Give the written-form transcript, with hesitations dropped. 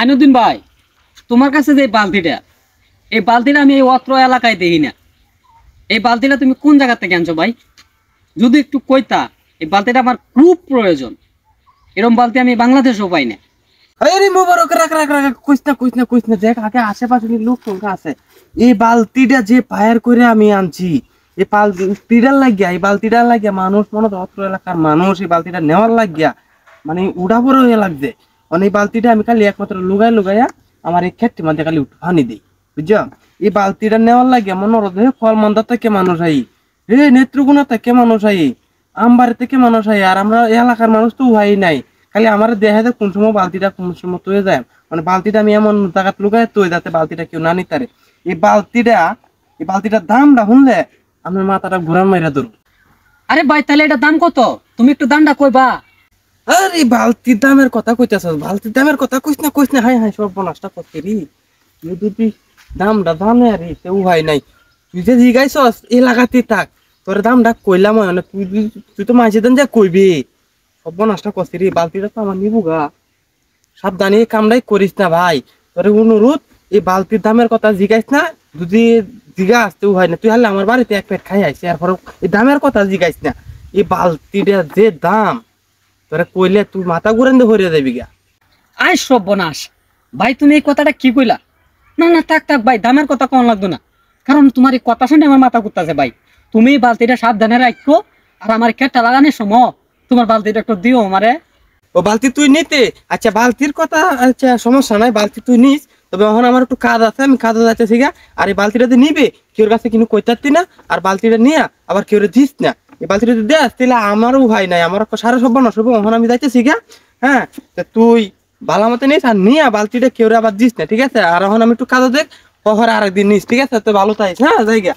আইনুদ্দিন ভাই, তোমার কাছে যে বালতিটা, এই বালতিটা আমি এই অত্র এলাকায় দেখি না। এই বালতিটা তুমি কোন জায়গা থেকে আনছো ভাই? যদি একটু কইতা, এই বালতিটা আমার খুব প্রয়োজন। এরকম বালতি আমি বাংলাদেশেও পাই না। আরে মোবারক, রাখ রাখ রাখ, কইস না দেখ আগে আশেপাশে লোক সংখ্যা আছে। এই বালতিটা যে ফায়ার করে আমি আনছি, এই বালতিটার লাগিয়া মানুষ মনে অত্র এলাকার মানুষ এই বালতিটা নেওয়ার লাগিয়া মানে উড়া বড় হয়ে লাগছে। মানে এই বালতিটা আমি খালি একমাত্র লুগাইয়া আমার এই ক্ষেত্রে মধ্যে খালি পানি দিই, বুঝছো? এই বালতিটা নেওয়ার লাগিয়া মনে হচ্ছে ফল মন্দা থেকে মানুষ আই, নেত্রকোনা থেকে মানুষ আই, আমবাড়ি থেকে মানুষ আই, আর আমরা এলাকার মানুষ তো উহাই নাই। খালি আমার দেখা যায় কোন সময় বালতিটা কোন সময় তয়ে যায়, মানে বালতিটা আমি এমন জায়গা লুকায় তৈ যাতে বালতিটা কেউ না নিতারে। এই বালতিটার দামটা শুনলে আমার মাথাটা ঘুরান মাইরা ধরুন। আরে ভাই, তাহলে এটা দাম কত? তুমি একটু দামটা কইবা। আরে বালতির দামের কথা কইতেছ, বালতির দামের কথা কইস না, হাই হাই সর্বনাশটা করতে রি। তুই যদি দামটা জানে আরে কেউ হয় নাই, তুই যে জিগাইছস এলাকাতে থাক, তোর দামটা কইলাম মানে তুই তো মাঝে দিন যা কইবি। সর্বনাশটা করতে রি, বালতিটা তো আমার নিবো গা। সাবধানে কামড়াই করিস না ভাই, তোর অনুরোধ। এই বালতির দামের কথা জিগাইস না, যদি জিগা আসতে হয় না, তুই হলে আমার বাড়িতে এক প্লেট খাই আইসি, এরপর এই দামের কথা জিগাইস না। এই বালতিটা যে দাম তোরা কইলে তুই মাথা ঘুরেন দিয়ে হরিয়া যাবি গা। আই সর্বনাশ! ভাই, তুমি এই কথাটা কি কইলা? না না, থাক থাক ভাই, দামের কথা কম লাগতো না। কারণ তোমার এই কথা শুনে আমার মাথা ঘুরতাছে ভাই। তুমি এই বালতিটা সাবধানে রাখো, আর আমার কেটটা লাগানোর সময় তোমার বালতিটা একটু দিও আমারে। ও বালতি তুই নিতে? আচ্ছা বালতির কথা, আচ্ছা সমস্যা নাই, বালতি তুই নিস। তবে এখন আমার একটু কাজ আছে, আমি কাজে যাইতেছি গা। আর এই বালতিটা দিয়ে নিবে কেউর কাছে কিন্তু কইতারতি না, আর বালতিটা নিয়ে আবার কেউ দিস না। এই বালতিটা যদি দেস তাহলে আমারও ভাই নাই, আমার সারা সর্বনাশ হবো। এখন আমি যাইতেছি গা। হ্যাঁ, তা তুই ভালো মতো নিস, আর নিয়ে বালতিটা কেউ আবার দিস না, ঠিক আছে? আর এখন আমি একটু কাজে দেখ, কখন আরেকদিন নিস, ঠিক আছে? তো ভালো থাইস, হ্যাঁ, যাই গা।